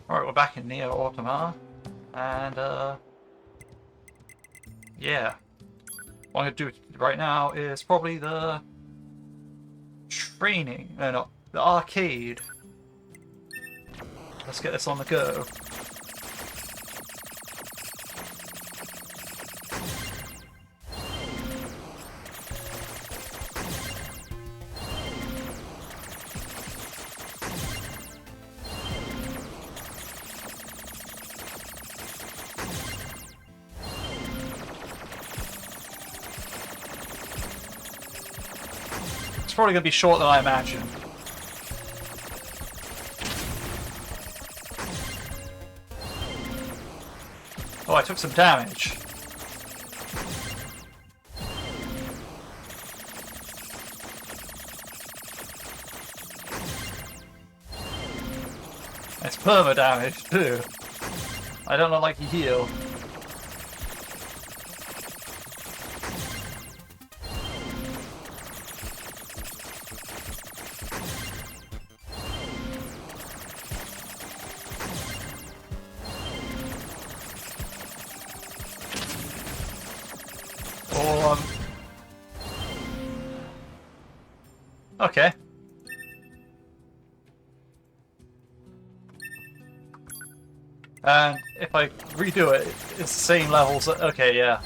Alright, we're back in NieR Automata, and yeah. What I'm going to do right now is probably the training, no, the arcade. Let's get this on the go. It's probably going to be shorter than I imagined. Oh, I took some damage. It's perma damage too. I don't like you heal. Okay. And if I redo it, it's the same levels. Okay, yeah.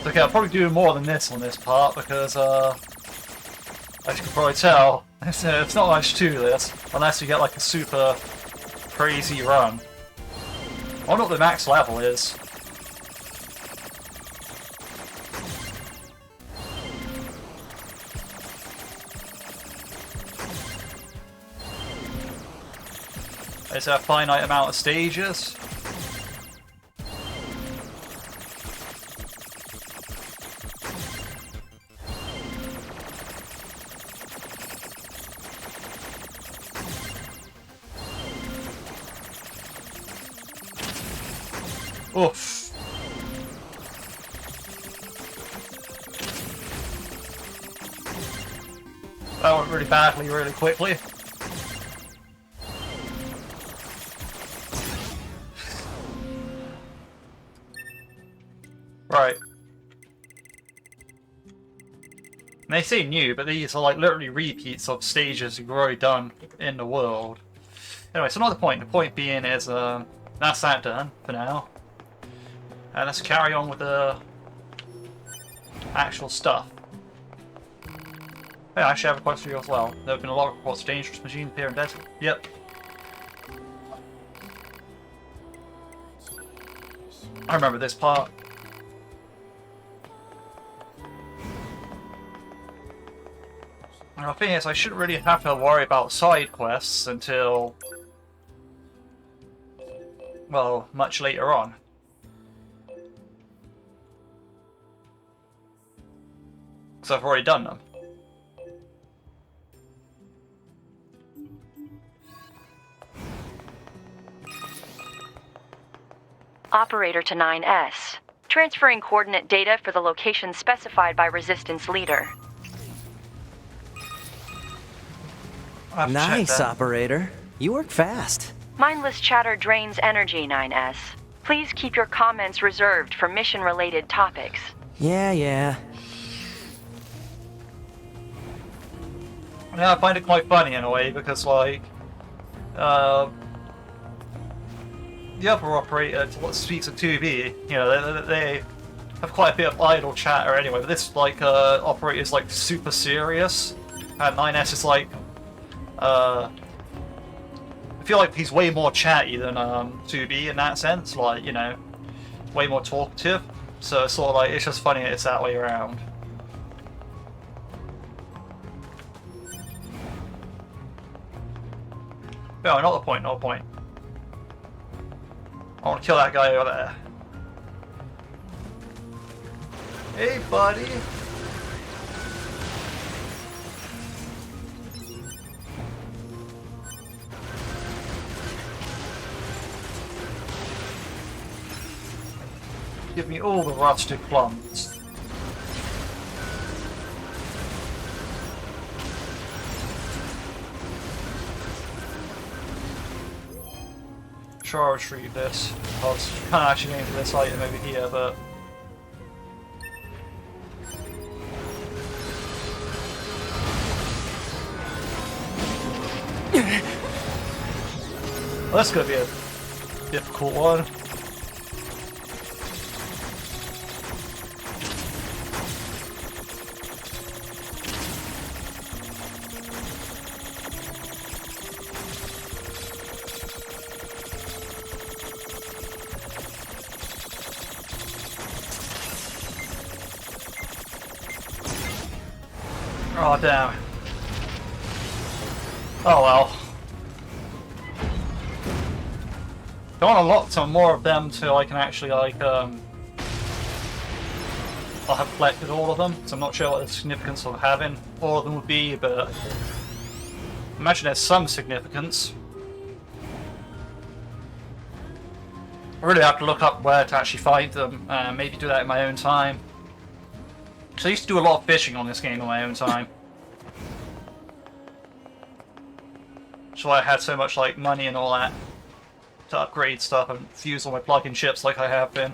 Okay, I'll probably do more than this on this part because, as you can probably tell, it's not much to this unless you get like a super crazy run. I wonder what the max level is. Is there a finite amount of stages? Oof. That went really badly, really quickly. Right. And they say new, but these are like literally repeats of stages you've already done in the world. Anyway, so not the point. The point being is, that's that done for now. And let's carry on with the actual stuff. Hey, I actually have a question for you as well. There have been a lot of reports of dangerous machines appear in desert. Yep. I remember this part. And the thing is, I shouldn't really have to worry about side quests until, well, much later on. Because I've already done them. Operator to 9S. Transferring coordinate data for the location specified by Resistance Leader. Nice, operator. You work fast. Mindless chatter drains energy, 9S. Please keep your comments reserved for mission-related topics. Yeah. Yeah, I find it quite funny in a way because, like, the other operator speaks of 2B, you know, they have quite a bit of idle chatter anyway, but this, like, operator is, like, super serious, and 9S is, like, I feel like he's way more chatty than 2B in that sense, like, you know, way more talkative, so it's sort of like, it's just funny it's that way around. No, not the point, not the point. I want to kill that guy over there. Hey, buddy! Give me all the rusted plums. sure I retrieve this. I was kind of actually going to this item over here, but... Well, that's going to be a difficult one. Oh damn. Oh well. I want to unlock some more of them till I can actually like I'll have collected all of them, so I'm not sure what the significance of having all of them would be, but I imagine there's some significance. I really have to look up where to actually find them, maybe do that in my own time. So I used to do a lot of fishing on this game in my own time. That's why I had so much like money and all that to upgrade stuff and fuse all my plug-in ships like I have been.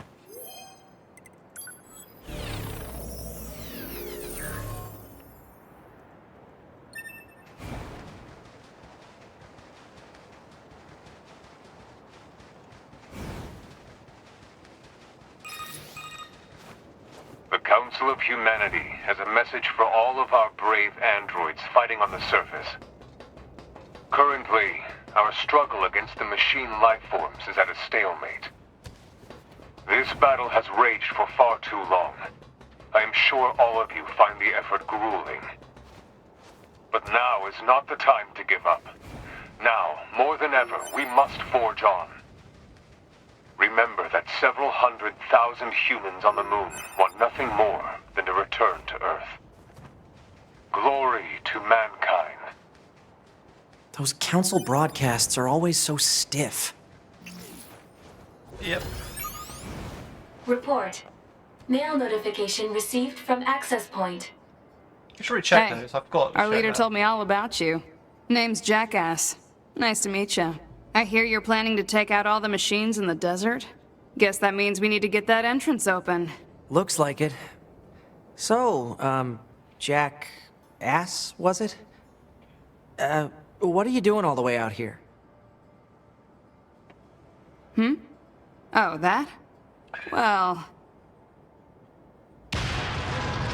The Council of Humanity has a message for all of our brave androids fighting on the surface. Currently, our struggle against the machine lifeforms is at a stalemate. This battle has raged for far too long. I am sure all of you find the effort grueling. But now is not the time to give up. Now, more than ever, we must forge on. Remember that several 100,000 humans on the moon want nothing more than to return to Earth. Glory to mankind. Those council broadcasts are always so stiff. Yep. Report. Mail notification received from access point. I should really check Hey, those. I've got to Our check leader that. told me all about you. Name's Jackass. Nice to meet you. I hear you're planning to take out all the machines in the desert. Guess that means we need to get that entrance open. Looks like it. So, Jackass, was it? What are you doing all the way out here? Oh, that? Well...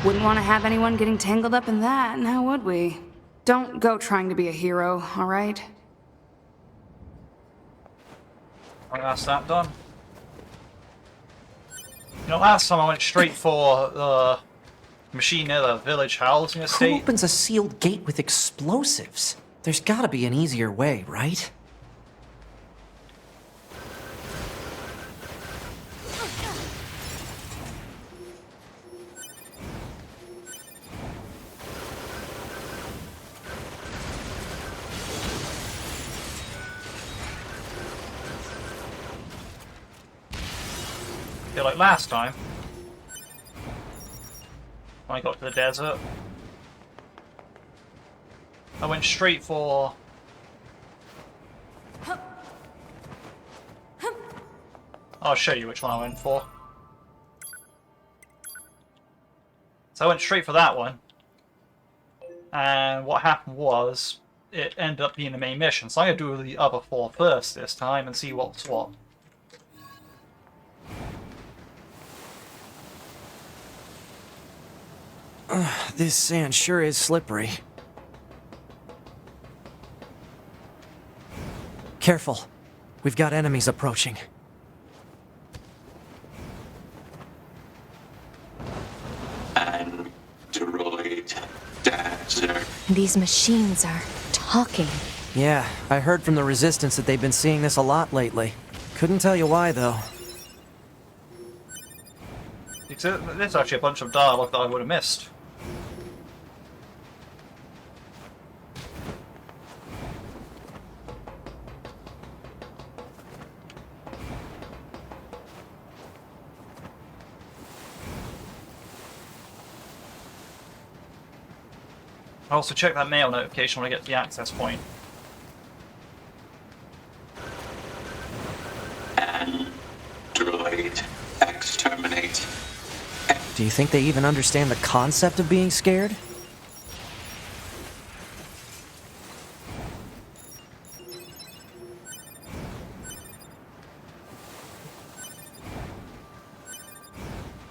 Wouldn't want to have anyone getting tangled up in that, now would we? Don't go trying to be a hero, alright? That's that done. You know, last time I went straight for the machine near the village housing Who estate. opens a sealed gate with explosives? There's gotta be an easier way, right? Yeah, like last time. When I got to the desert. I went straight for... I'll show you which one I went for. So I went straight for that one. And what happened was, it ended up being the main mission. So I'm going to do the other four first this time and see what's what. This sand sure is slippery. Careful. We've got enemies approaching. Android desert. These machines are talking. Yeah, I heard from the Resistance that they've been seeing this a lot lately. Couldn't tell you why, though. There's actually a bunch of dialogue that I would have missed. I'll also check that mail notification when I get to the access point. Do you think they even understand the concept of being scared?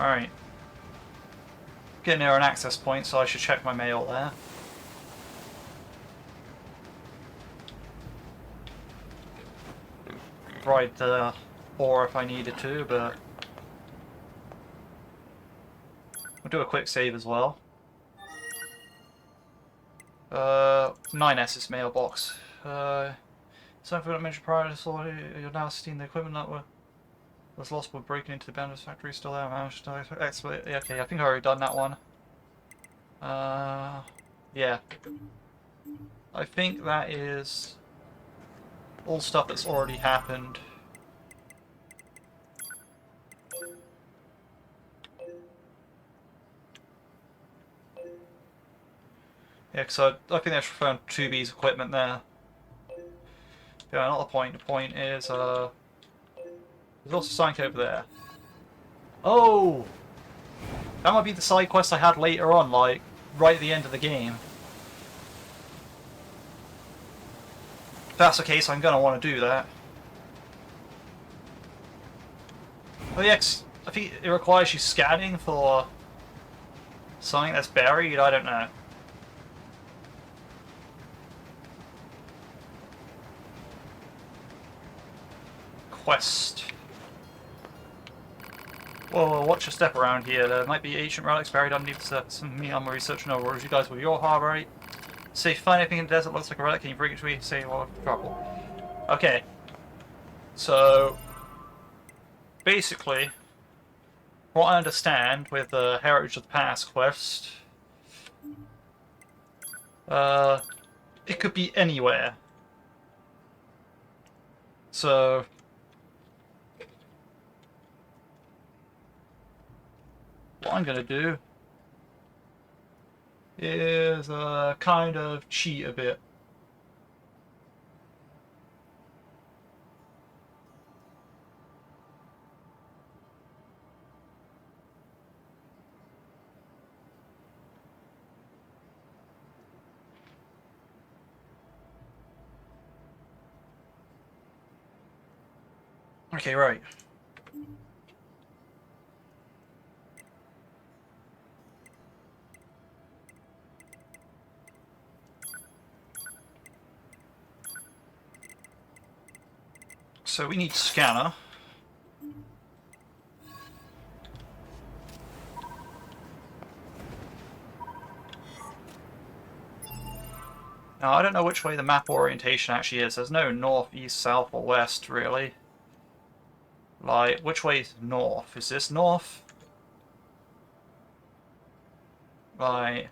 Alright. Getting near an access point, so I should check my mail there. Ride the ore if I needed to, but I'll do a quick save as well. 9S's mailbox. Something I mentioned prior to saw you're now seeing the equipment that was lost when breaking into the Bandits factory still there. Managed to exploit. Yeah, okay, I think I already done that one. Yeah. I think that is all stuff that's already happened. Yeah, because I think they actually found 2B's equipment there. Yeah, not the point. The point is, there's also something over there. Oh! That might be the side quest I had later on, like, right at the end of the game. If that's the case, I'm gonna want to do that. Oh yeah, 'cause I think it requires you scanning for something that's buried, I don't know. Quest. Whoa, watch your step around here. There might be ancient relics buried underneath the surface. Me, I'm researching over. Whereas you guys with your harbor, right? Say, if you find anything in the desert looks like a relic, can you bring it to me? Say, well, trouble. Okay. So, basically, what I understand with the Heritage of the Past quest, it could be anywhere. So, what I'm gonna do is kind of cheat a bit. Okay, right. So we need scanner. Now I don't know which way the map orientation actually is. There's no north, east, south, or west really. Like, which way is north? Is this north? Like,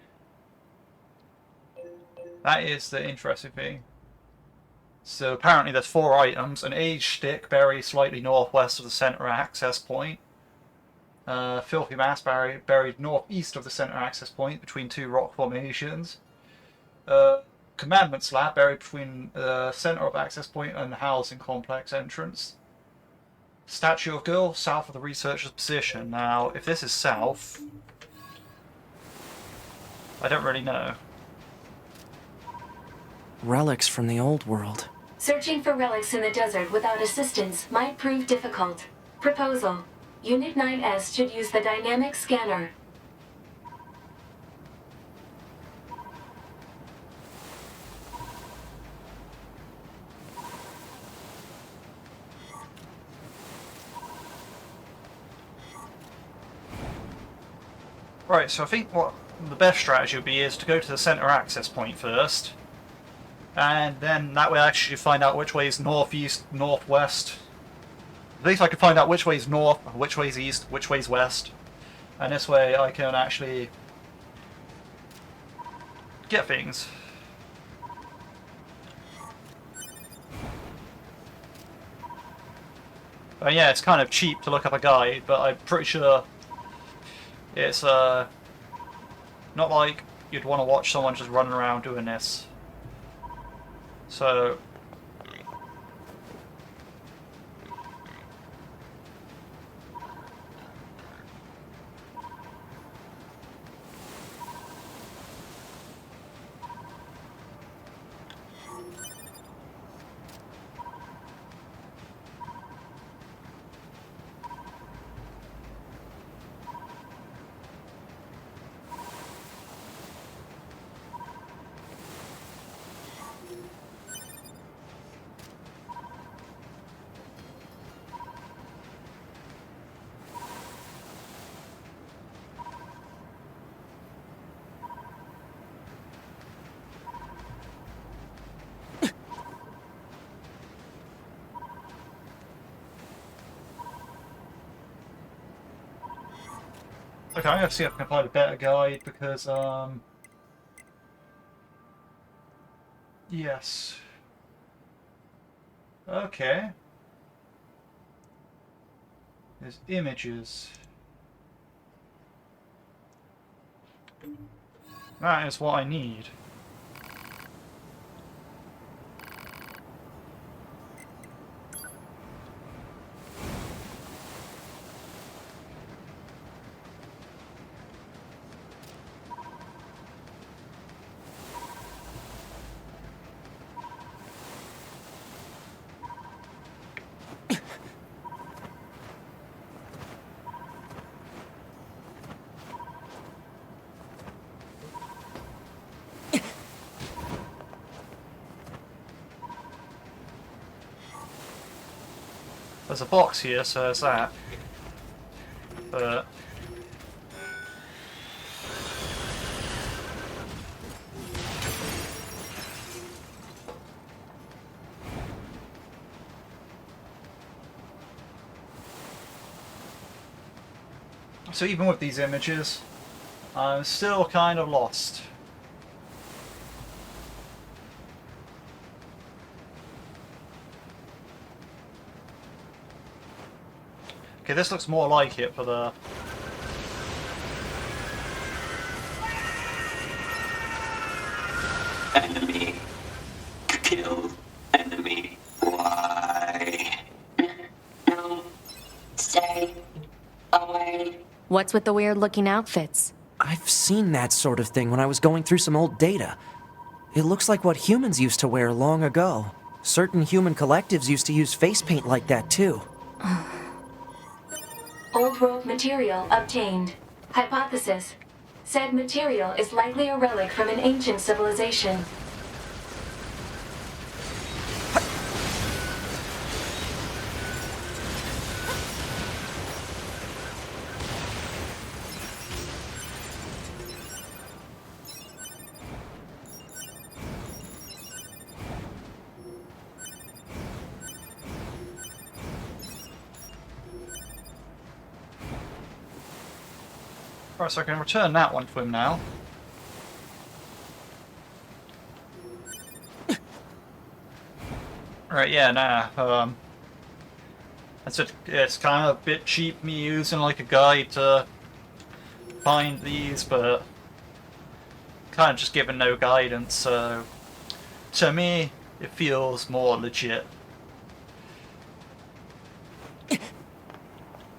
that is the interesting thing. So apparently there's 4 items. An age stick buried slightly northwest of the center access point. Filthy mass buried northeast of the center access point between 2 rock formations. Commandment slab buried between the center of access point and the housing complex entrance. Statue of girl south of the researcher's position. Now, if this is south, I don't really know. Relics from the old world. Searching for relics in the desert without assistance might prove difficult. Proposal. Unit 9S should use the dynamic scanner. Right, so I think what the best strategy would be is to go to the center access point first. And then that way I actually find out which way is northeast, northwest. At least I can find out which way is north, which way is east, which way is west. And this way I can actually get things. And yeah, it's kind of cheap to look up a guide, but I'm pretty sure it's not like you'd want to watch someone just running around doing this. So Okay, I'm gonna see if I can find a better guide because, yes. Okay. There's images. That is what I need. There's a box here, so there's that. But so even with these images, I'm still kind of lost. Okay, this looks more like it for the... Enemy. Kill. Enemy. Why? No. Stay away. What's with the weird looking outfits? I've seen that sort of thing when I was going through some old data. It looks like what humans used to wear long ago. Certain human collectives used to use face paint like that too. Old world material obtained. Hypothesis. Said material is likely a relic from an ancient civilization. Right, so I can return that one to him now. Right, yeah, nah, it's kind of a bit cheap me using like a guide to find these, but kind of just given no guidance, so to me, it feels more legit.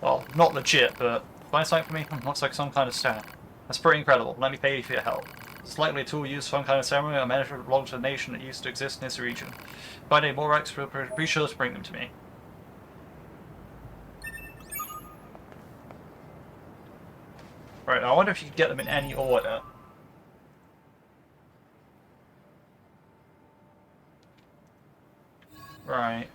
Well, not legit, but find something for me? Looks like some kind of stone. That's pretty incredible. Let me pay you for your help. It's likely a tool used for some kind of ceremony or management that belongs to a nation that used to exist in this region. If I need more rights, be sure to bring them to me. Right, I wonder if you can get them in any order. Right.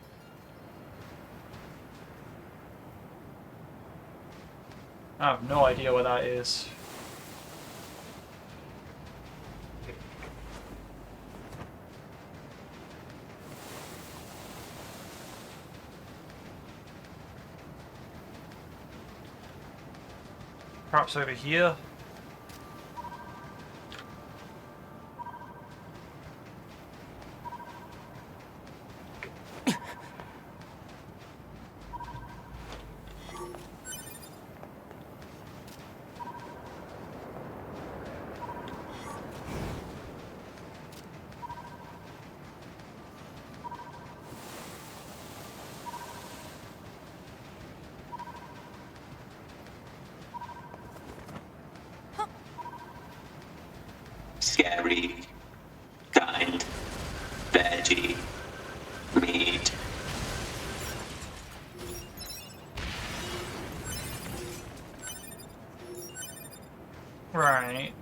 I have no idea where that is. Perhaps over here? Scary. Kind. Veggie. Meat. Right.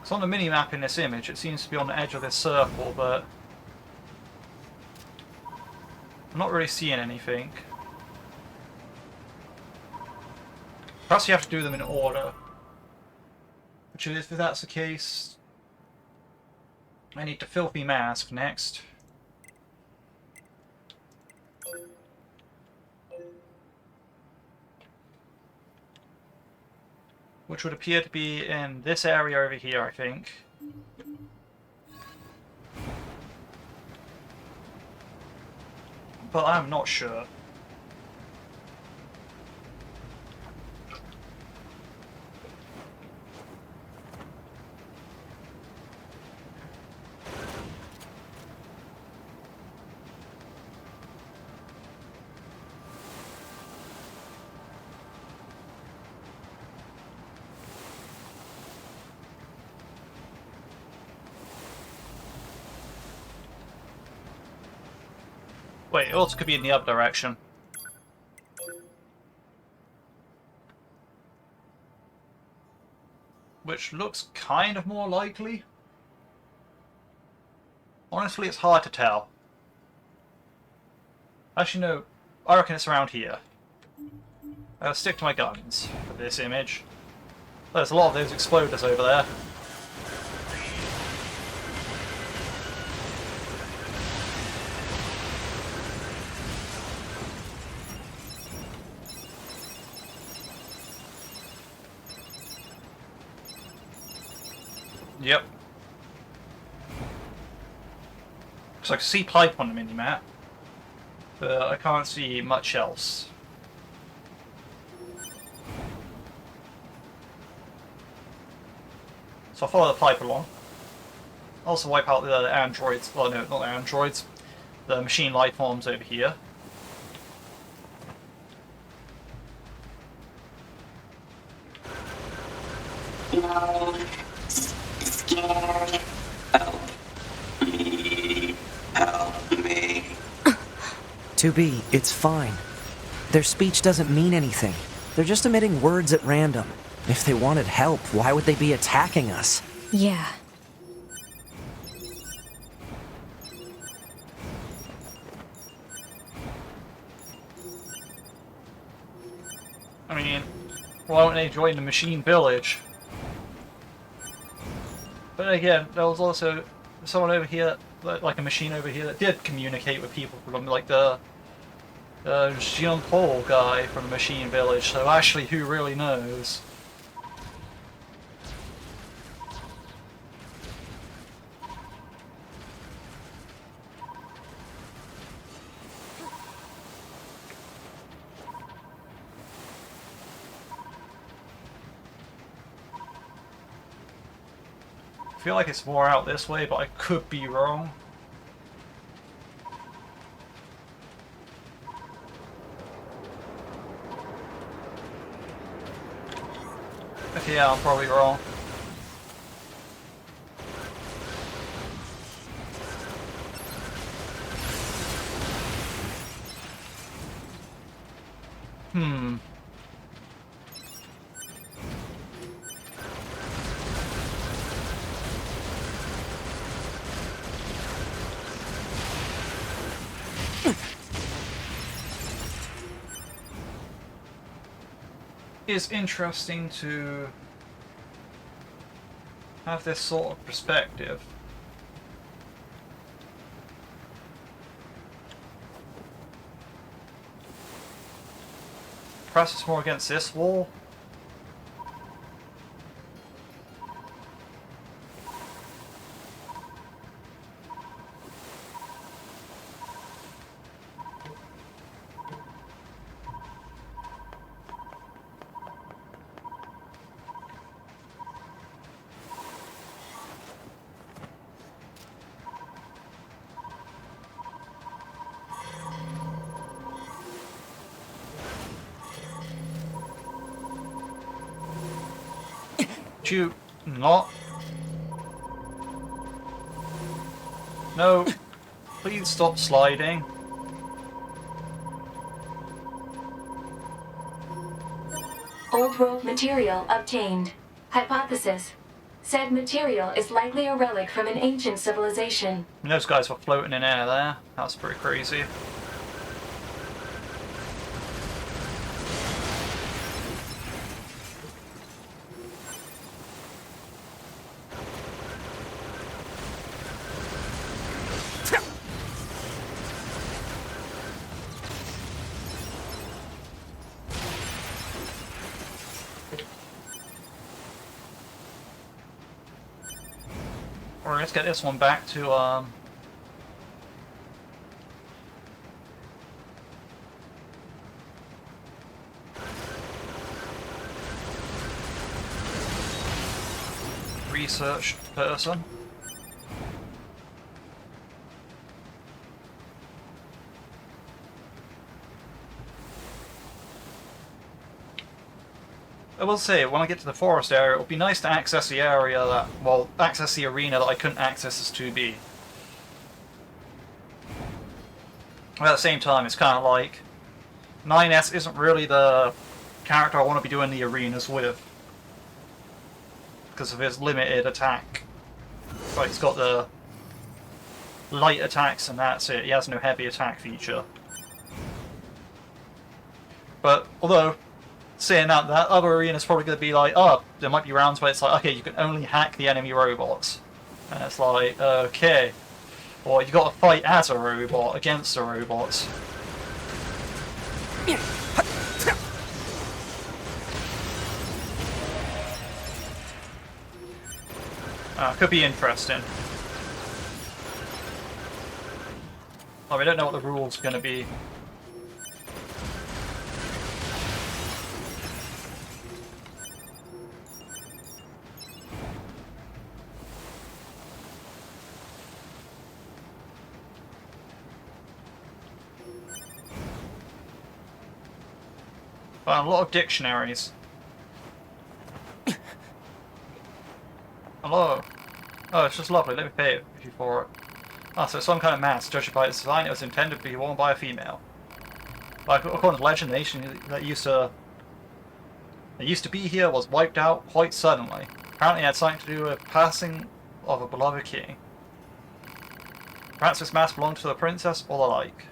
So on the mini-map in this image, it seems to be on the edge of this circle, but I'm not really seeing anything. Perhaps you have to do them in order. Which is, if that's the case, I need the filthy mask next. Which would appear to be in this area over here, I think. But I'm not sure. Wait, it also could be in the other direction. Which looks kind of more likely. Honestly, it's hard to tell. Actually, no. I reckon it's around here. I'll stick to my guns for this image. There's a lot of those exploders over there. Yep. So I can see pipe on the mini-map, but I can't see much else. So I'll follow the pipe along. Also wipe out the androids, well no, not the androids, the machine life forms over here. No. Scared. Help me. Help me. 2B, it's fine. Their speech doesn't mean anything. They're just emitting words at random. If they wanted help, why would they be attacking us? Yeah. I mean, why don't they join the machine village? But again, there was also someone over here, like a machine over here, that did communicate with people from, like, the Jean-Paul guy from the machine village, so actually, who really knows? I feel like it's more out this way, but I could be wrong. Okay, yeah, I'm probably wrong. It's interesting to have this sort of perspective. Perhaps it's more against this wall. You not? No, please stop sliding. Old world material obtained. Hypothesis. Said material is likely a relic from an ancient civilization. And those guys were floating in air there. That's pretty crazy. Alright, let's get this one back to research person. I will say, when I get to the forest area, it would be nice to access the area that, well, access the arena that I couldn't access as 2B. But at the same time, it's kind of like, 9S isn't really the character I want to be doing the arenas with. Because of his limited attack. Like, he's got the light attacks and that's it. He has no heavy attack feature. But, although, saying that other arena is probably going to be like, oh, there might be rounds where it's like, okay, you can only hack the enemy robots. And it's like, okay. Or you got to fight as a robot against the robots. Could be interesting. Oh, we don't know what the rules are going to be. Found a lot of dictionaries. Hello. Oh, it's just lovely. Let me pay you for it. Oh, so some kind of mask. Judging by its design, it was intended to be worn by a female. Like, according to legend, the nation that used to be here was wiped out quite suddenly. Apparently it had something to do with passing of a beloved king. Perhaps this mask belonged to the princess or the like.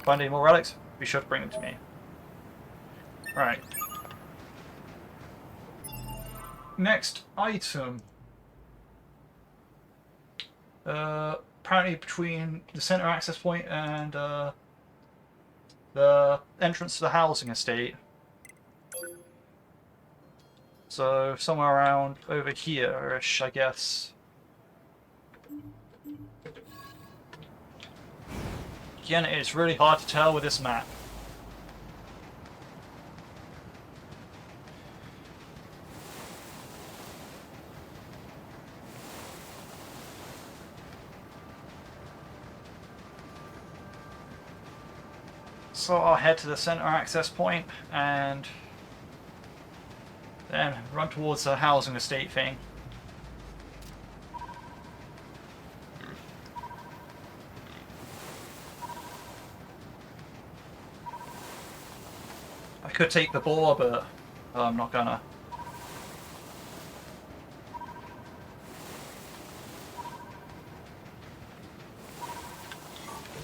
Find any more relics? Be sure to bring them to me. Right. Next item. Apparently between the center access point and the entrance to the housing estate. So somewhere around over here-ish, I guess. Again, it's really hard to tell with this map. So I'll head to the center access point and then run towards the housing estate thing. I could take the boar, but I'm not gonna.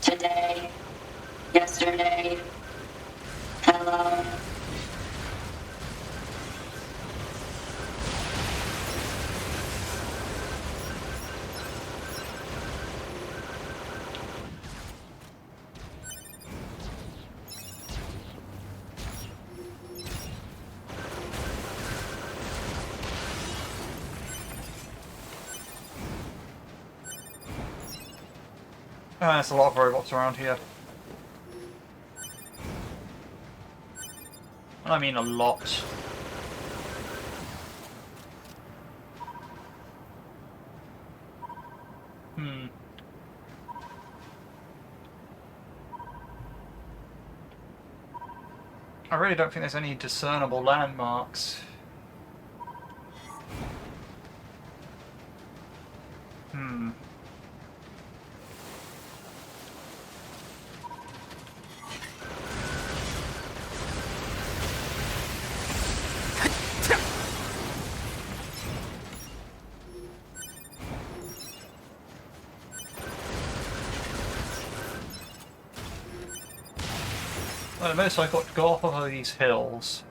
Today, yesterday, hello. There's a lot of robots around here. I mean a lot. I really don't think there's any discernible landmarks. Well, at most I've got to go off of these hills.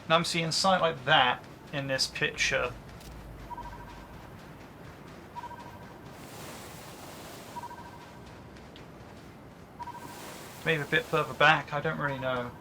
Now I'm seeing something like that in this picture. Maybe a bit further back, I don't really know.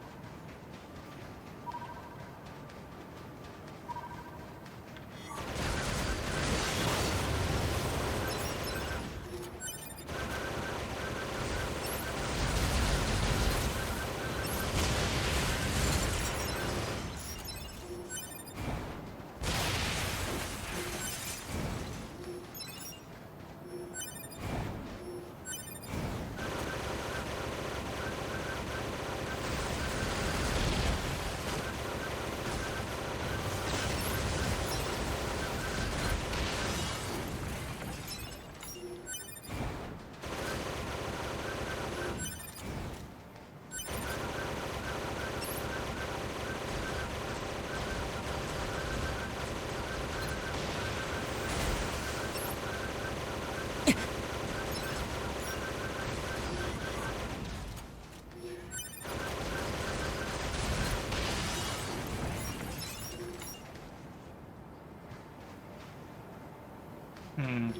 Hmm.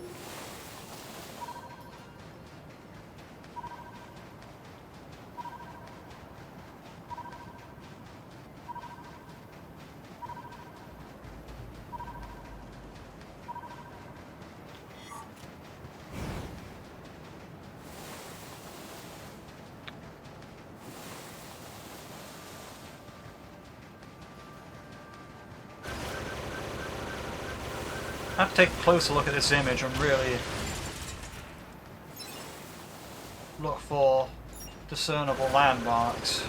I have to take a closer look at this image and really look for discernible landmarks.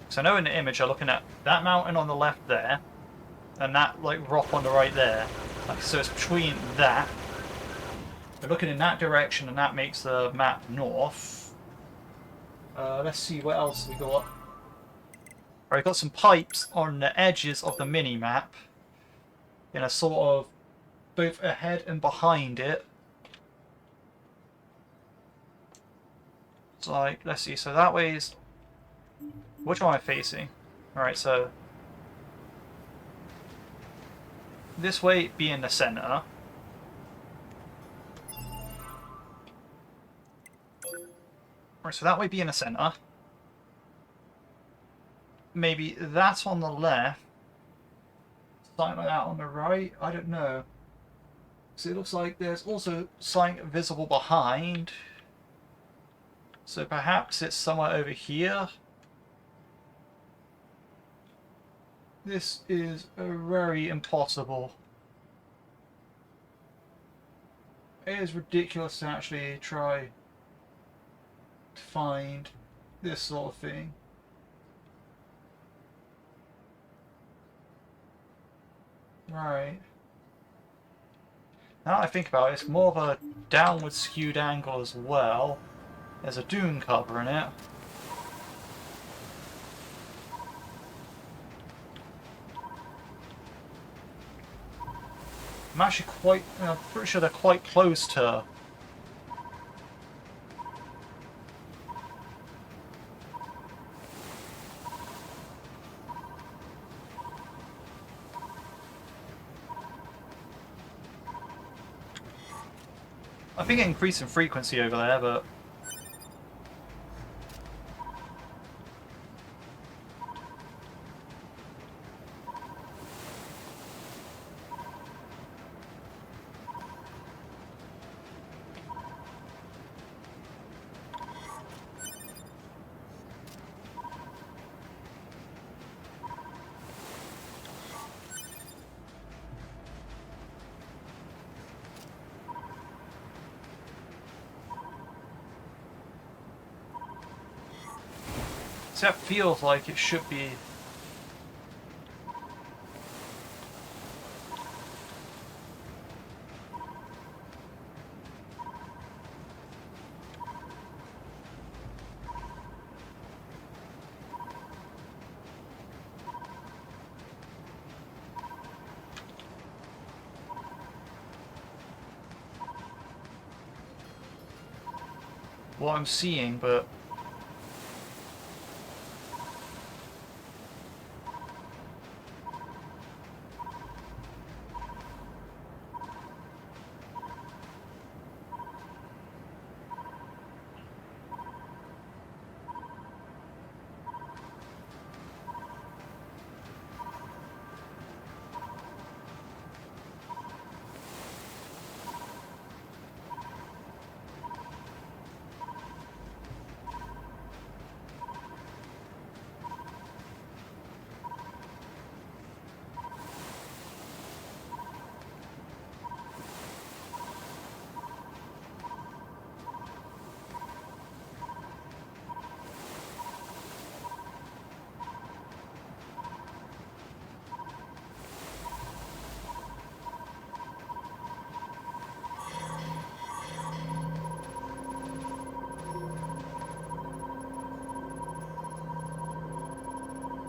So I know in the image I'm looking at that mountain on the left there, and that like rock on the right there. Like, so it's between that. We're looking in that direction, and that makes the map north. Let's see what else we got. Alright, got some pipes on the edges of the mini map, in a sort of both ahead and behind it. It's like, let's see. So that way's. Which one am I facing? Alright, so this way be in the center. Alright, so that way be in the center. Maybe that's on the left. Something like that on the right. I don't know. So it looks like there's also something visible behind. So perhaps it's somewhere over here. This is very impossible. It is ridiculous to actually try to find this sort of thing. Right. Now that I think about it, it's more of a downward skewed angle as well. There's a dune cover in it. I'm actually quite, I'm pretty sure they're quite close to. I think it increased in frequency over there, but. That feels like it should be. What I'm seeing, but.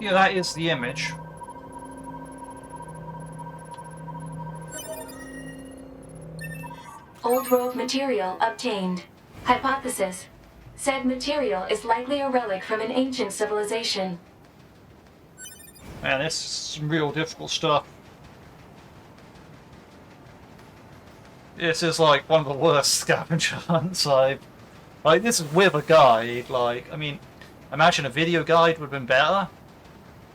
Yeah, that is the image. Old world material obtained. Hypothesis. Said material is likely a relic from an ancient civilization. Man, this is some real difficult stuff. This is like one of the worst scavenger hunts I've... Like, this is with a guide, like, I mean, imagine a video guide would have been better,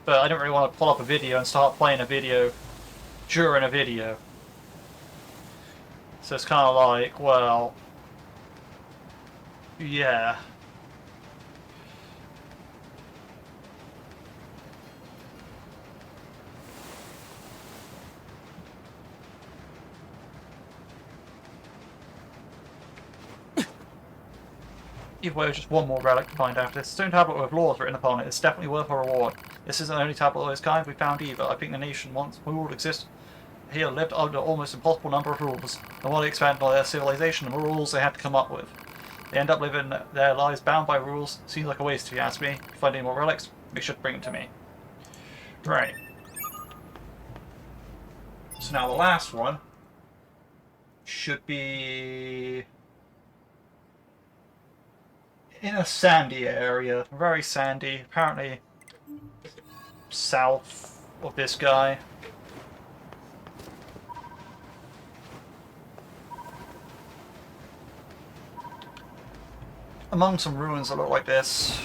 but I didn't really want to pull up a video and start playing a video during a video. So it's kind of like, well, yeah. Either way, just one more relic to find after this. Stone tablet with laws written upon it. It's definitely worth a reward. This isn't the only tablet of its kind we found either. I think the nation once who would exist here lived under almost impossible number of rules. And while they expanded on their civilization, the rules they had to come up with. They end up living their lives bound by rules. Seems like a waste if you ask me. If you find any more relics, make sure to bring them to me. Right. So now the last one should be in a sandy area, very sandy, apparently south of this guy. Among some ruins that look like this.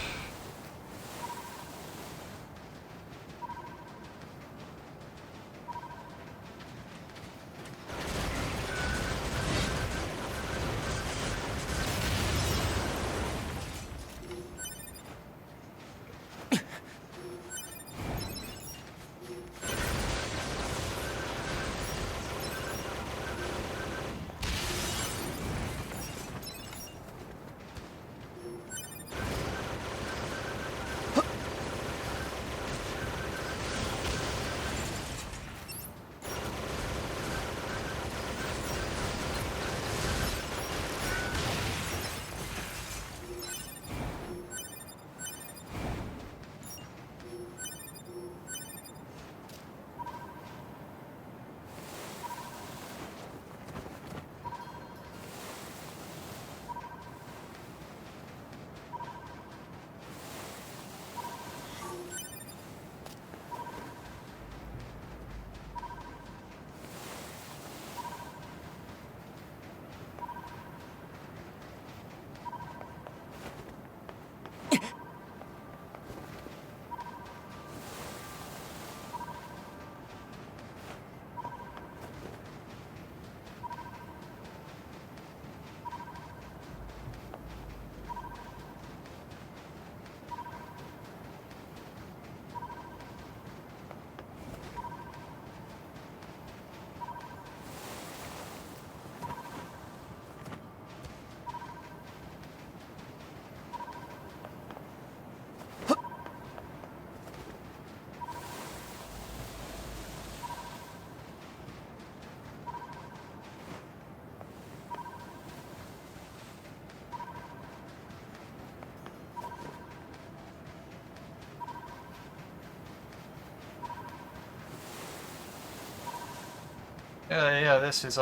Yeah, this is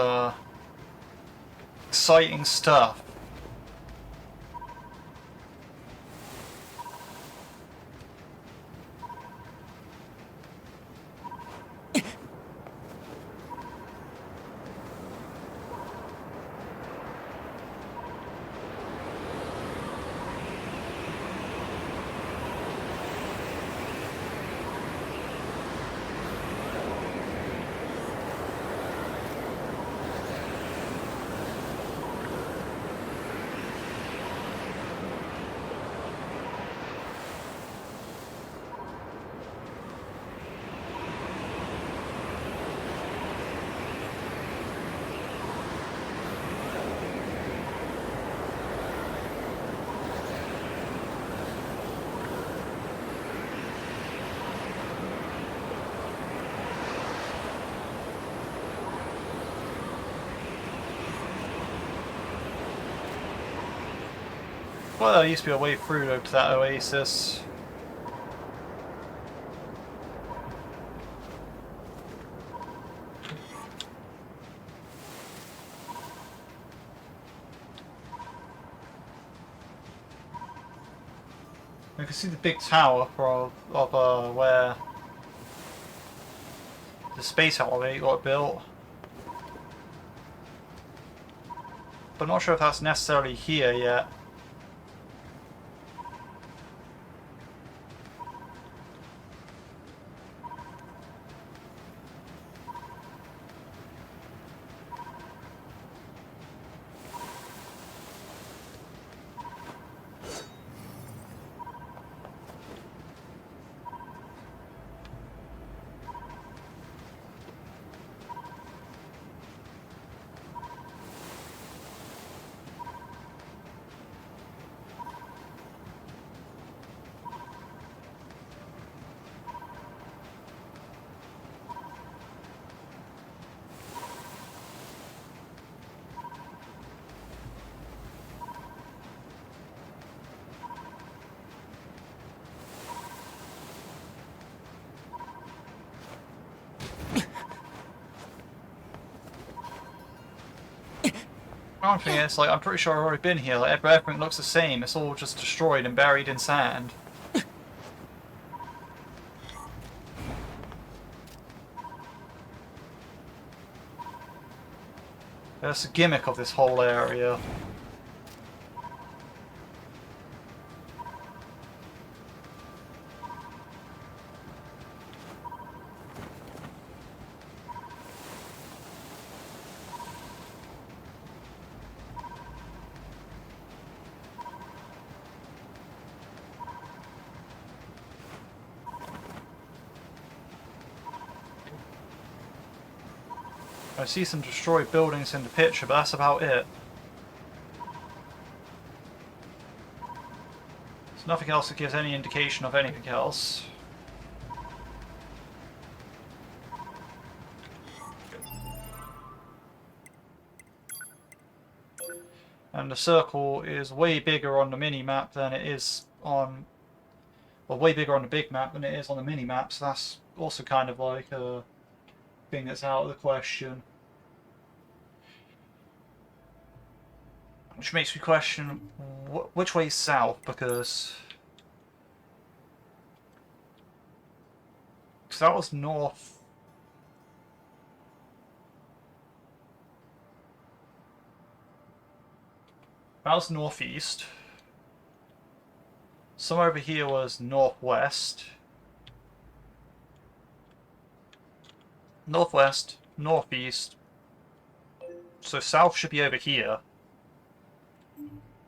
exciting stuff. Well, there used to be a way through to that oasis. You can see the big tower of where the space elevator got built. But I'm not sure if that's necessarily here yet. One thing is, like, I'm pretty sure I've already been here. Like, everything looks the same. It's all just destroyed and buried in sand. That's the gimmick of this whole area. I see some destroyed buildings in the picture, but that's about it. There's nothing else that gives any indication of anything else. And the circle is way bigger on the mini-map than it is on... Well, way bigger on the big map than it is on the mini-map, so that's also kind of like a thing that's out of the question. Which makes me question which way is south, because that was north. That was northeast. Somewhere over here was northwest. Northwest, northeast. So south should be over here.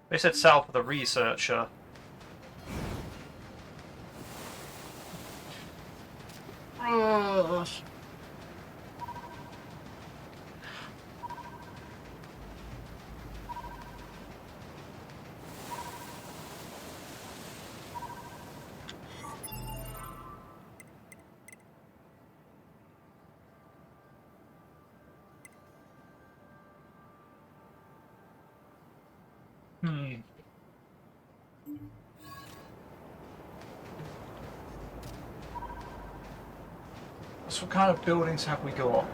They said south of the researcher. Ugh. So what kind of buildings have we got?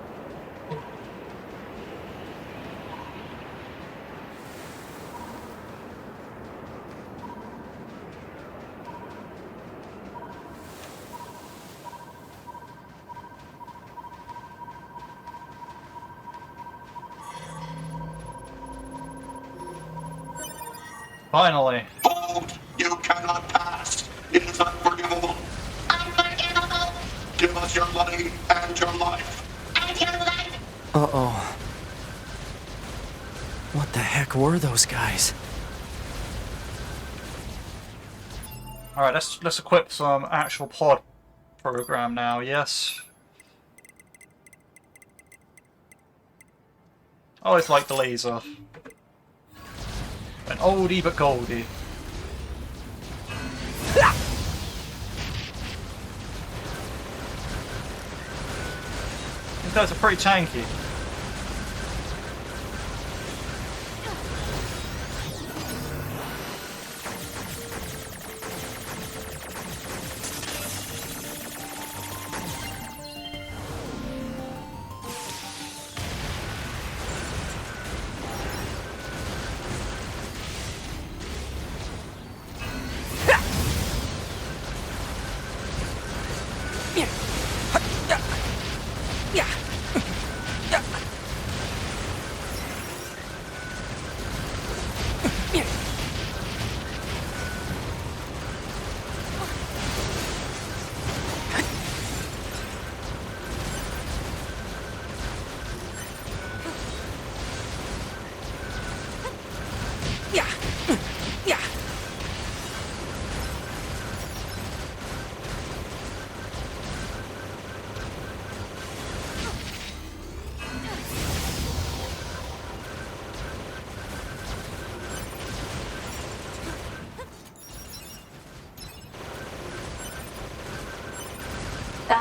Finally. Hold! You cannot pass! It is unforgivable! Unforgivable! Give us your money and your life! And your life! Uh-oh. What the heck were those guys? Alright, let's equip some actual pod program now, yes? I always like the laser. An oldie but goldie. These guys are pretty tanky.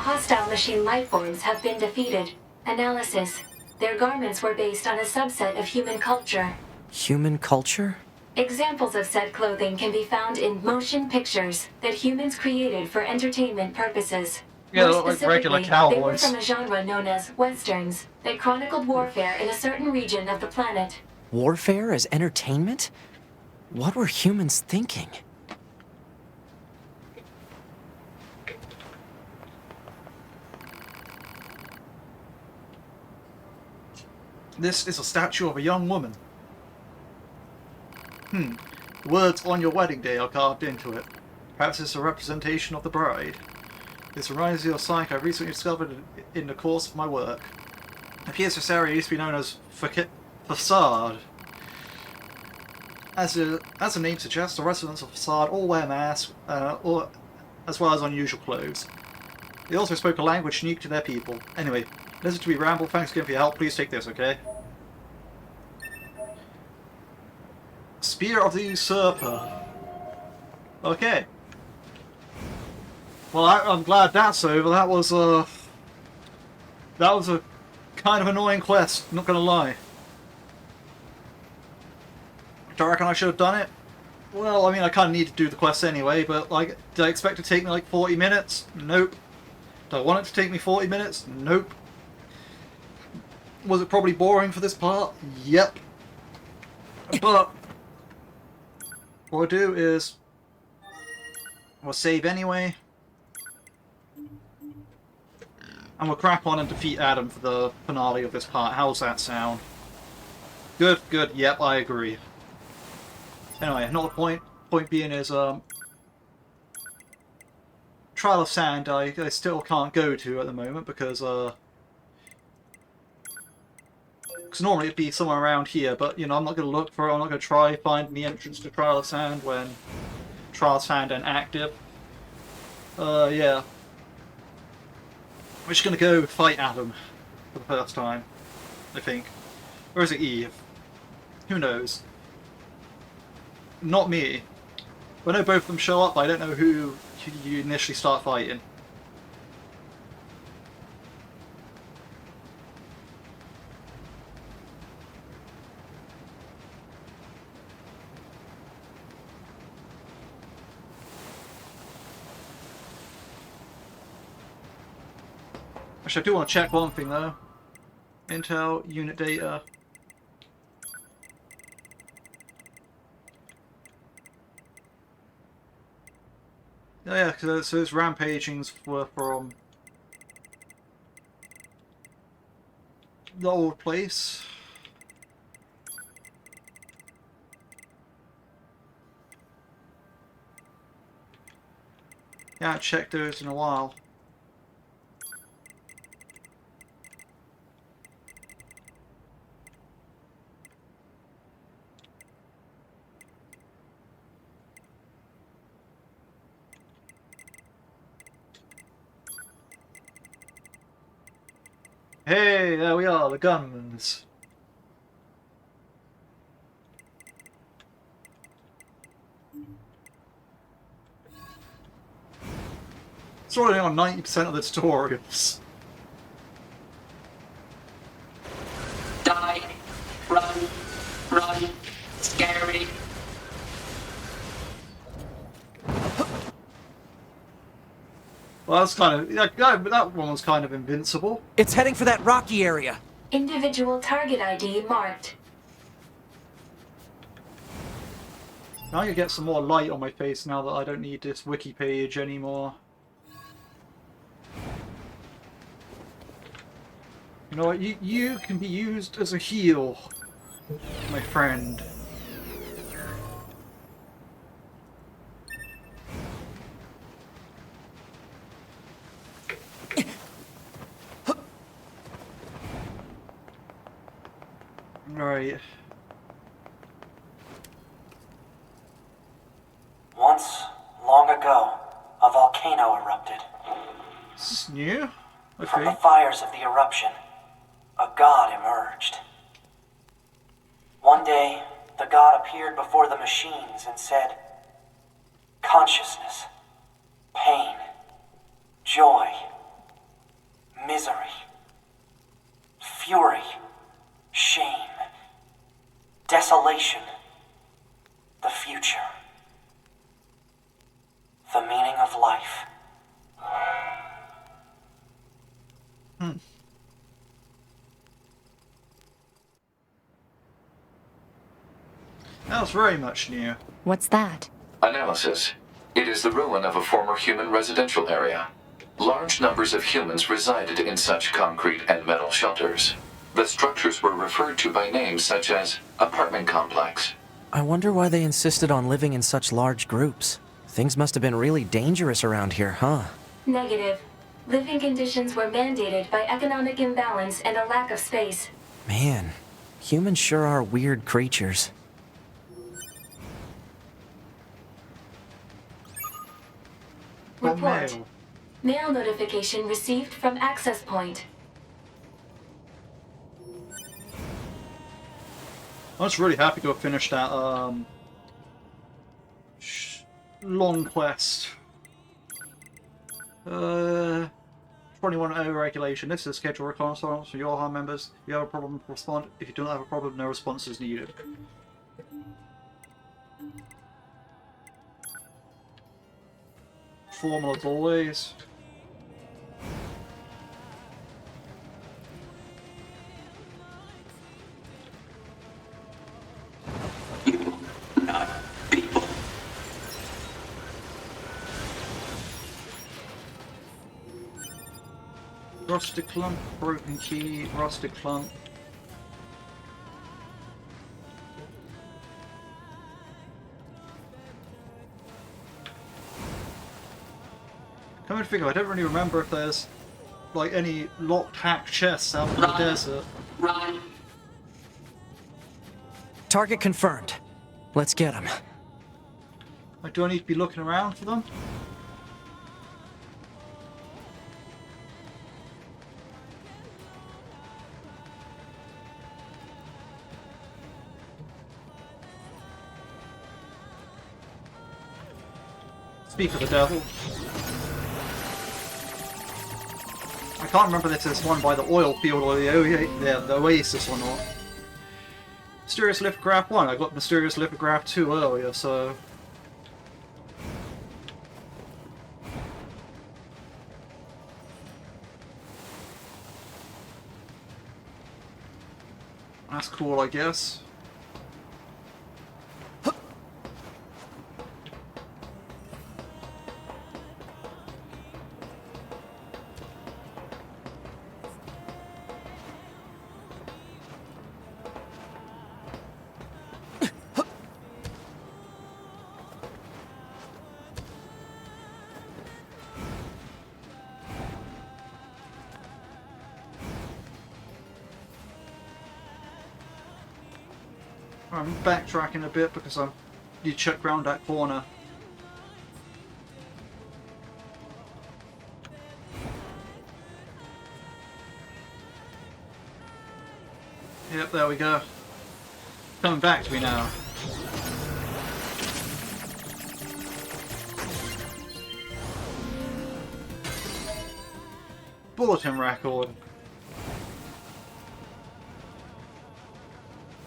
hostile machine lifeforms have been defeated. Analysis. Their garments were based on a subset of human culture. Human culture? Examples of said clothing can be found in motion pictures that humans created for entertainment purposes. Yeah, they More look like regular specifically, they were cowboys. from a genre known as westerns that chronicled warfare in a certain region of the planet. Warfare as entertainment? What were humans thinking? This is a statue of a young woman. The words "on your wedding day" are carved into it. Perhaps it's a representation of the bride. This reminds me of a site I recently discovered in the course of my work. It appears this area used to be known as Facade. As the name suggests, the residents of Facade all wear masks, as well as unusual clothes. They also spoke a language unique to their people. Anyway, listen to me ramble. Thanks again for your help. Please take this, okay? Spear of the Usurper. Okay. Well, I'm glad that's over. That was a kind of annoying quest, not gonna lie. Do I reckon I should have done it? Well, I mean, I kind of need to do the quest anyway, but, like, did I expect it to take me, like, 40 minutes? Nope. Do I want it to take me 40 minutes? Nope. Was it probably boring for this part? Yep. But what I'll do is I'll save anyway. And we'll crack on and defeat Adam for the finale of this part. How's that sound? Good, good, yep, I agree. Anyway, another point being is, Trial of Sand I still can't go to at the moment because normally it'd be somewhere around here, but, you know, I'm not going to look for it, I'm not going to try finding the entrance to Trial of Sand when Trial of Sand ain't active. Yeah. I'm just gonna go fight Adam for the first time, I think. Or is it Eve? Who knows? Not me. I know both of them show up, but I don't know who you initially start fighting. Actually, I do want to check one thing though. Intel, unit data. Oh yeah, because those rampagings were from the old place. Yeah, I haven't checked those in a while. Hey, there we are, the guns. It's already on 90% of the tutorials. Die. Run. Run. Scary. Well, that's kind of... that one was kind of invincible. It's heading for that rocky area. Individual target ID marked. Now you get some more light on my face now that I don't need this wiki page anymore. You know what? You can be used as a heal, my friend. Right. Once, long ago, a volcano erupted. Is this new? From the Okay. fires of the eruption, a god emerged. One day, the god appeared before the machines and said, "Consciousness, pain, joy, Misery. Fury. Shame. Desolation. The future. The meaning of life. That was very much new. What's that? Analysis. It is the ruin of a former human residential area. Large numbers of humans resided in such concrete and metal shelters. The structures were referred to by names such as apartment complex. I wonder why they insisted on living in such large groups. Things must have been really dangerous around here, huh? Negative. Living conditions were mandated by economic imbalance and a lack of space. Man, humans sure are weird creatures. Report. Mail. Mail notification received from access point. I was really happy to have finished that long quest. 21.0 regulation. This is a schedule reconnaissance for your harm members. If you have a problem, respond. If you don't have a problem, no response is needed. Formal as always. You, not people. Rusted clump, broken key, rusted clump. Come to figure, I don't really remember if there's like any locked hacked chests out in the desert. Run. Target confirmed. Let's get him. Like, do I need to be looking around for them? Speak of the devil. I can't remember if it's one by the oil field or the oasis or not. Mysterious lithograph 1. I got Mysterious lithograph 2 earlier, so... That's cool, I guess. I'm backtracking a bit because I need to check round that corner. Yep, there we go. Coming back to me now. Bulletin record.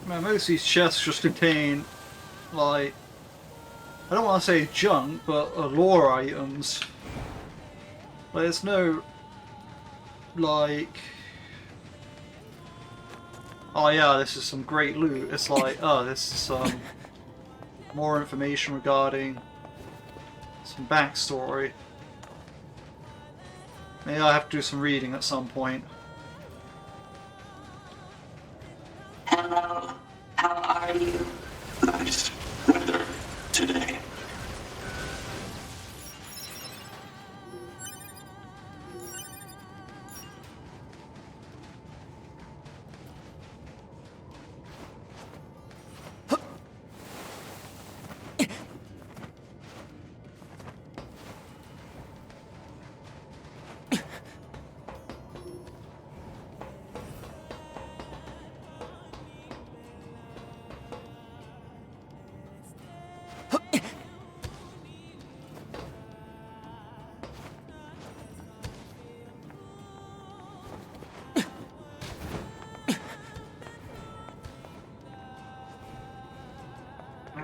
Man, most of these chests just contain, like, I don't want to say junk, but lore items. Like, there's no, like, oh yeah, this is some great loot. It's like, oh, this is some more information regarding some backstory. Maybe I have to do some reading at some point. Hello. How are you? Nice weather today.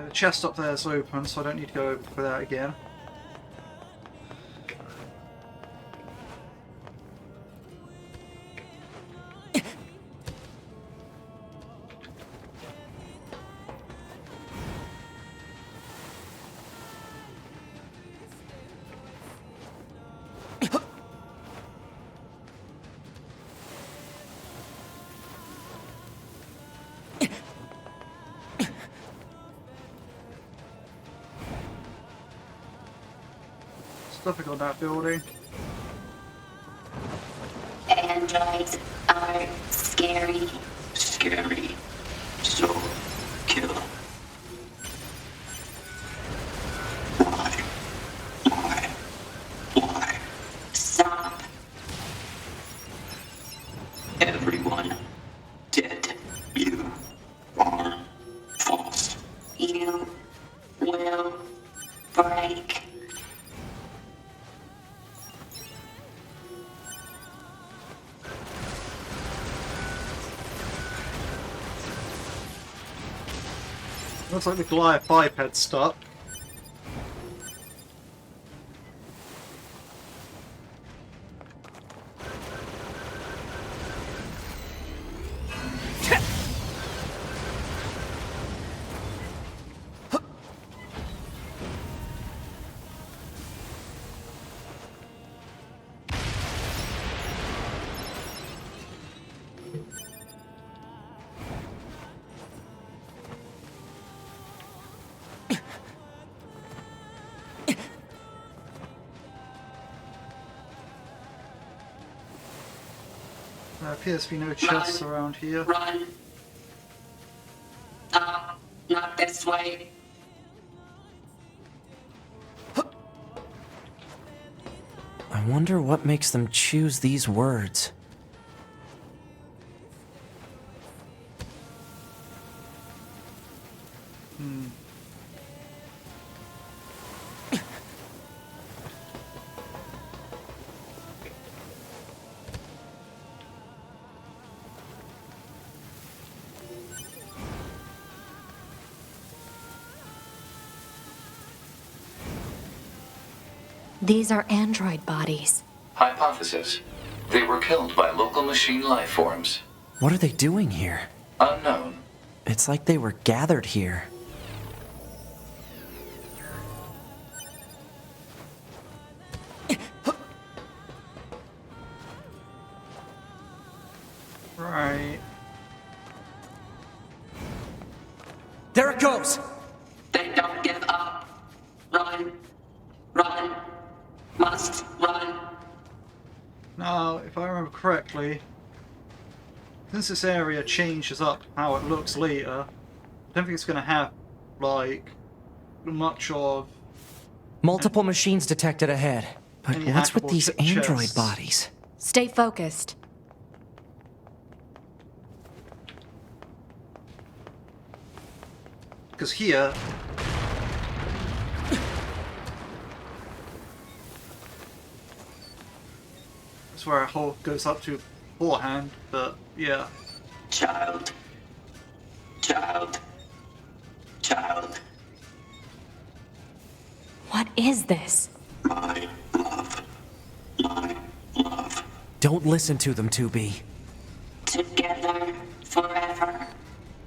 The chest up there is open, so I don't need to go for that again. Nothing on that building. Androids are scary. Scary. So, kill. Why? Why? Why? Stop. Everyone dead. You are false. You will break. Looks like the Goliath biped's stuck. There appears to be no chests around here. Run. Not this way. I wonder what makes them choose these words. These are android bodies. Hypothesis. They were killed by local machine life forms. What are they doing here? Unknown. It's like they were gathered here. Right. There it goes! They don't give up. Run. Run. Must run. Now, if I remember correctly, since this area changes up how it looks later, I don't think it's going to have, like, much of... Multiple machines detected ahead. But Any what's with hackable these android chests? bodies? Stay focused. Because here... that's where our hole goes up to beforehand, but yeah. Child. Child. Child. What is this? My love. My love. Don't listen to them, 2B. Together forever.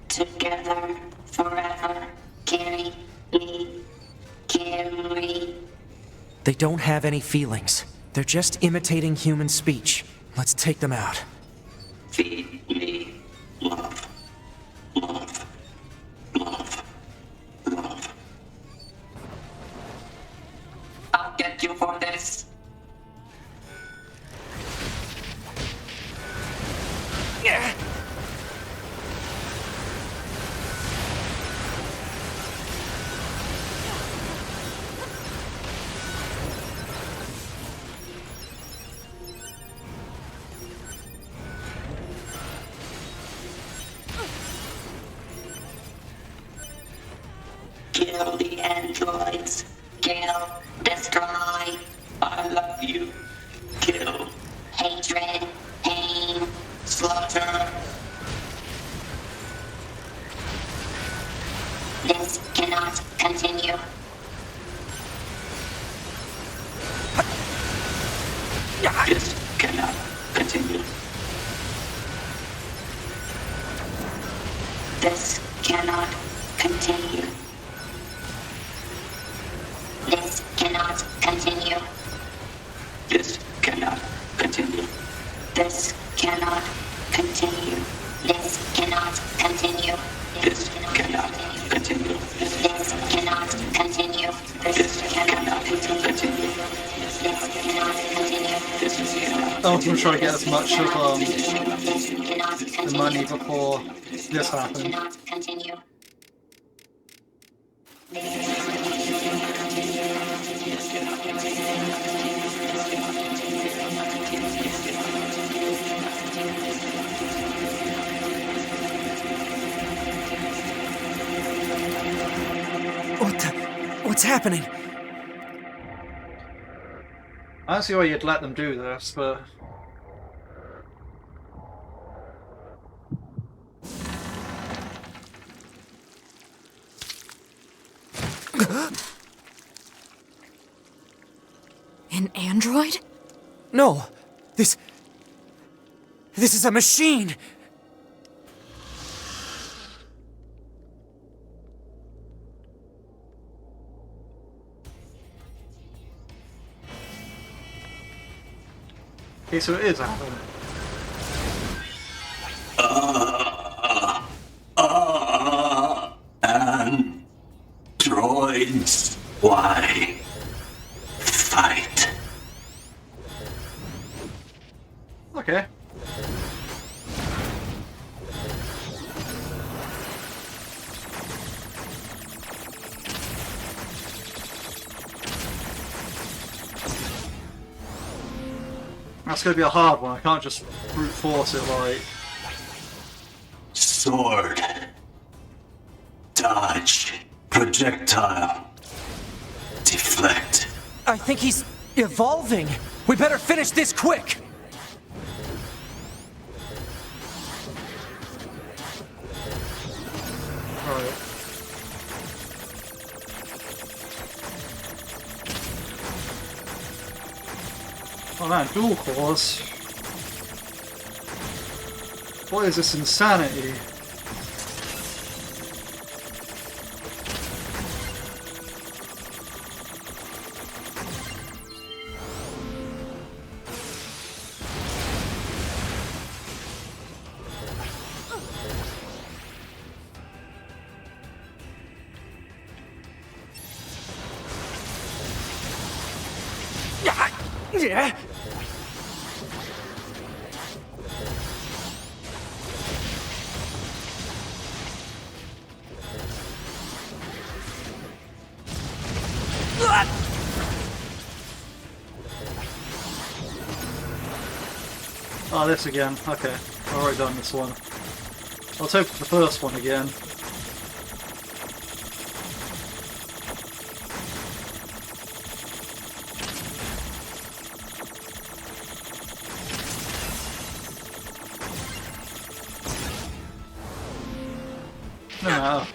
Together forever. Carry me. Carry. They don't have any feelings. They're just imitating human speech. Let's take them out. Feed me. Love. Love. Love. Love. I'll get you for this. Kill the androids. Kill. Destroy. I love you. Kill. Hatred. Pain. Slaughter. This cannot continue. This cannot continue. This cannot continue. This cannot continue. This cannot continue. This cannot continue. This cannot continue. This cannot continue. This cannot continue. This cannot continue. This cannot continue. I was going to try to get as much of the money before this happened. Cannot continue. What's happening? I don't see why you'd let them do this, but... An android? No! This is a machine! Okay, so it is happening. Androids, why fight? Okay. That's gonna be a hard one. I can't just brute force it like... Sword. Dodge. Projectile. Deflect. I think he's evolving. We better finish this quick! Alright. Oh man, dual cores. What is this insanity? Yeah. Oh, this again. Okay, I've already done this one. Let's hope for the first one again. No.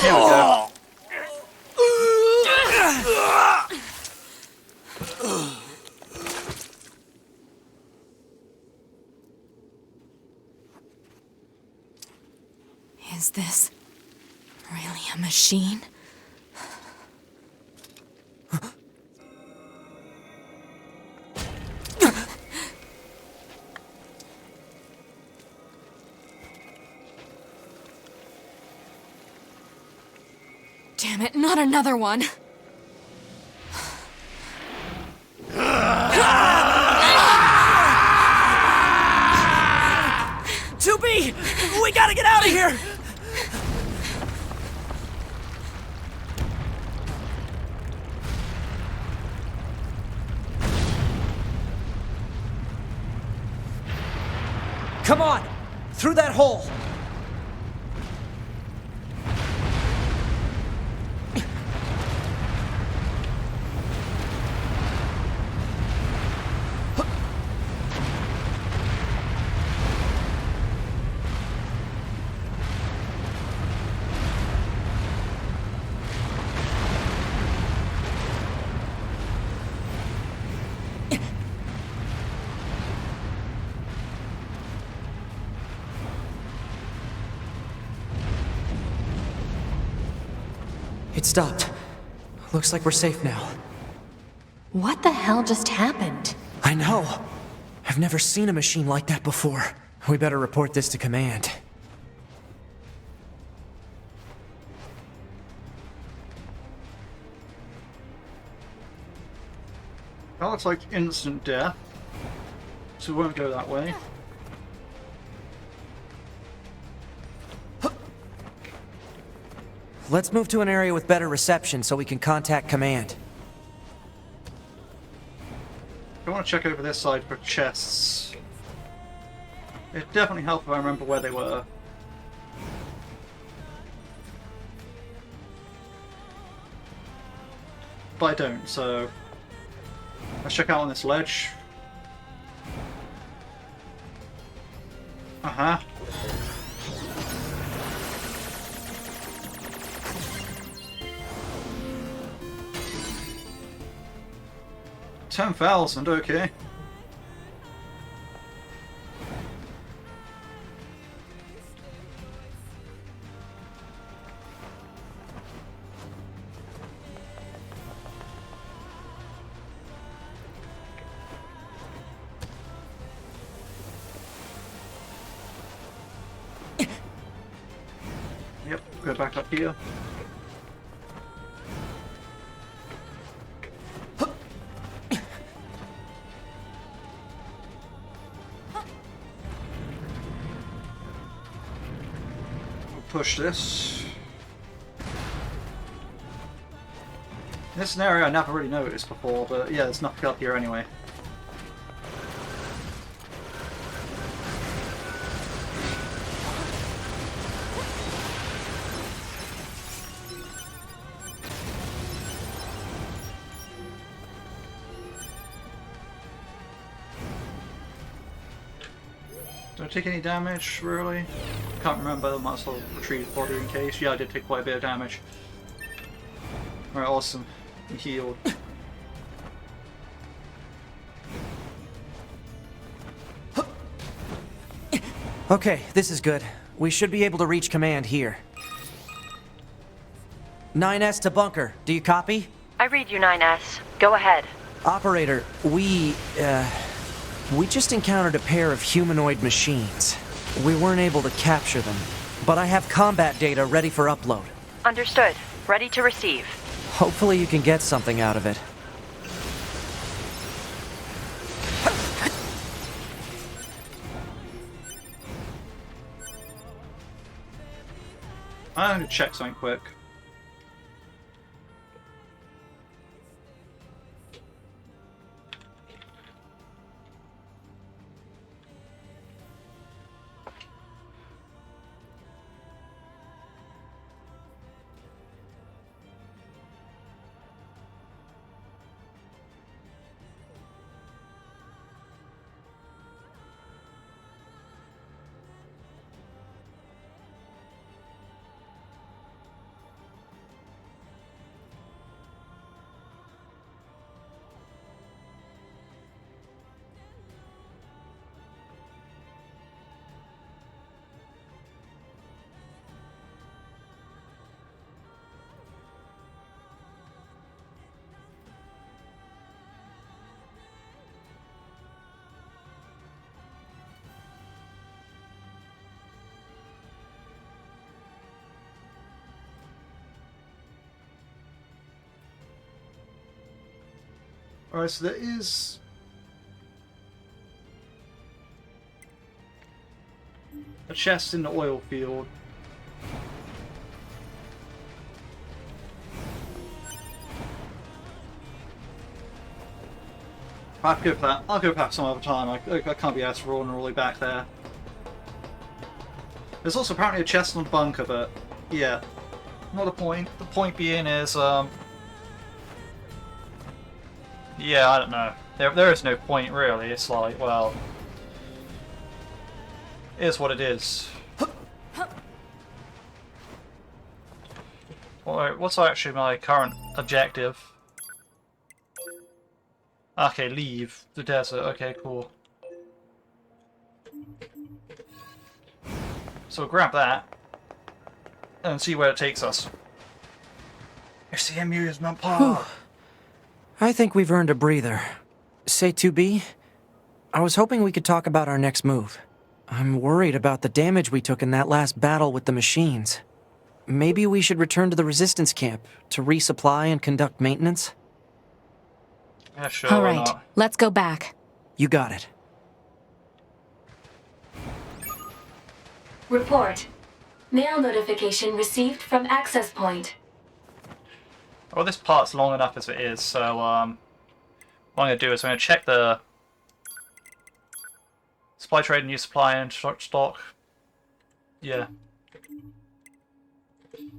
Here we go. Is this really a machine? Damn it, not another one! 2B! We gotta get out of here! Come on! Through that hole! It stopped. Looks like we're safe now. What the hell just happened? I know. I've never seen a machine like that before. We better report this to command. That looks like instant death, so we won't go that way. Let's move to an area with better reception so we can contact command. I want to check over this side for chests. It'd definitely help if I remember where they were. But I don't, so let's check out on this ledge. Uh-huh. $10,000, okay. Yep, go back up here. Push this. This is an area I never really noticed before, but yeah, there's nothing up here anyway. Did I take any damage, really? Can't remember, I might as well retrieve the body in case. Yeah, I did take quite a bit of damage. Alright, awesome. I'm healed. Okay, this is good. We should be able to reach command here. 9S to bunker. Do you copy? I read you, 9S. Go ahead. Operator, we just encountered a pair of humanoid machines. We weren't able to capture them, but I have combat data ready for upload. Understood. Ready to receive. Hopefully you can get something out of it. I'm gonna check something quick. Alright, so there is a chest in the oil field. I have to go for that. I'll go back some other time. I can't be asked for rolling all the way back there. There's also apparently a chest on the bunker, but yeah, not the point. The point being is, yeah, I don't know. There is no point really. It's like, well, it is what it is. Alright, what's actually my current objective? Okay, leave the desert. Okay, cool. So we'll grab that and see where it takes us. It's the amusement park. I think we've earned a breather. Say 2B, I was hoping we could talk about our next move. I'm worried about the damage we took in that last battle with the machines. Maybe we should return to the resistance camp to resupply and conduct maintenance? Yeah, sure, All why right, not? let's go back. You got it. Report. Mail notification received from access point. Well, this part's long enough as it is, so what I'm going to do is I'm going to check the supply trade, new supply and stock. Yeah.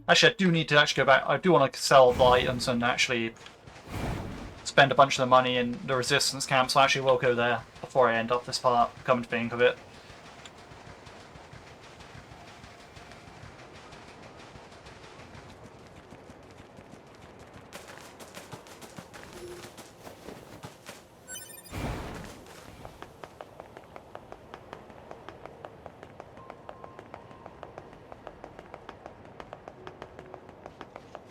Actually, I do need to actually go back. I do want to sell the items and actually spend a bunch of the money in the resistance camp, so I actually will go there before I end up this part, come to think of it.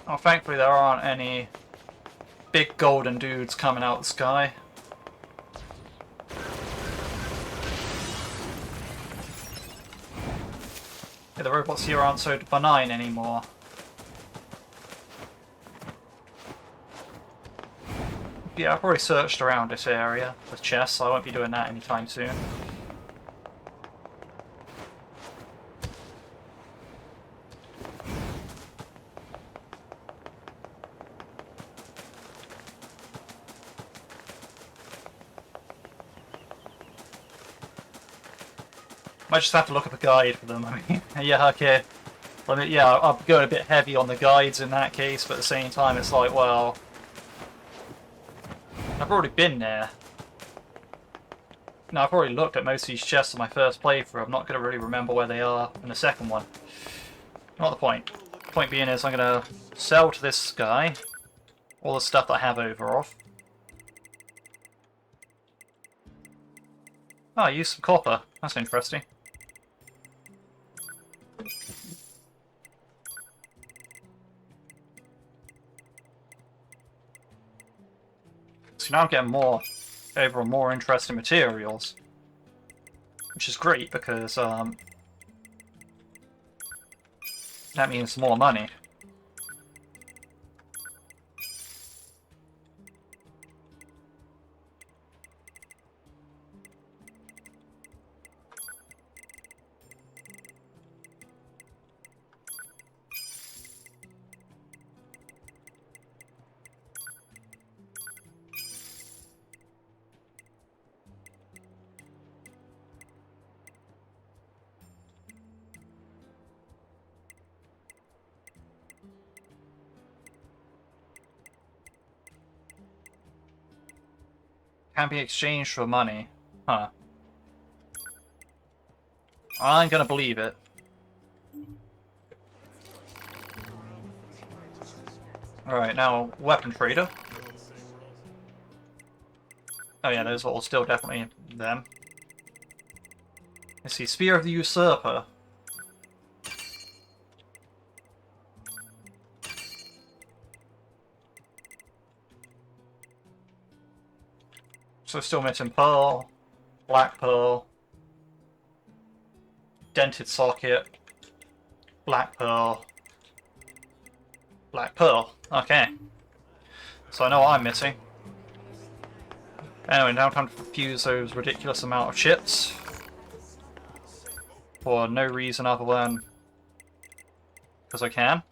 Oh, thankfully there aren't any big golden dudes coming out of the sky. Yeah, the robots here aren't so benign anymore. Yeah, I've already searched around this area for chests, so I won't be doing that anytime soon. Might just have to look up a guide for them. I mean, yeah, okay. I mean, yeah, I'm going a bit heavy on the guides in that case, but at the same time, it's like, well, I've already been there. No, I've already looked at most of these chests on my first playthrough. I'm not going to really remember where they are in the second one. Not the point. The point being is I'm going to sell to this guy all the stuff that I have over off. Oh, I used some copper. That's interesting. So now I'm getting more overall more interesting materials, which is great because that means more money. Can be exchanged for money. Huh. I'm gonna believe it. Alright, now weapon trader. Oh yeah, those are all still definitely them. Let's see, Spear of the Usurper. So still missing pearl, black pearl, dented socket, black pearl, black pearl. Okay. So I know what I'm missing. Anyway, now time to fuse those ridiculous amount of chips. For no reason other than because I can.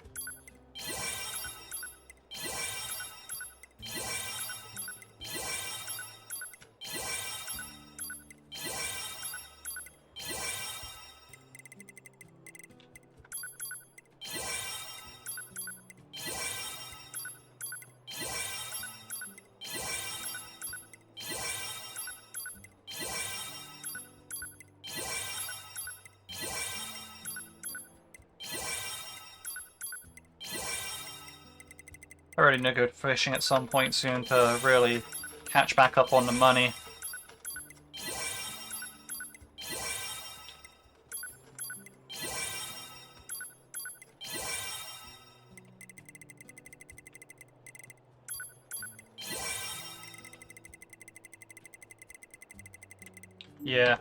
I really need to go fishing at some point soon to really catch back up on the money. Yeah.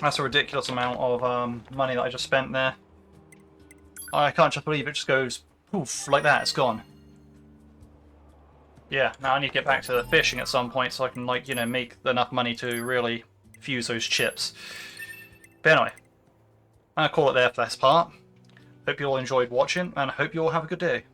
That's a ridiculous amount of money that I just spent there. I can't just believe it just goes poof like that, it's gone. Yeah, now I need to get back to the fishing at some point so I can, like, you know, make enough money to really fuse those chips. But anyway, I'm gonna call it there for this part. Hope you all enjoyed watching, and I hope you all have a good day.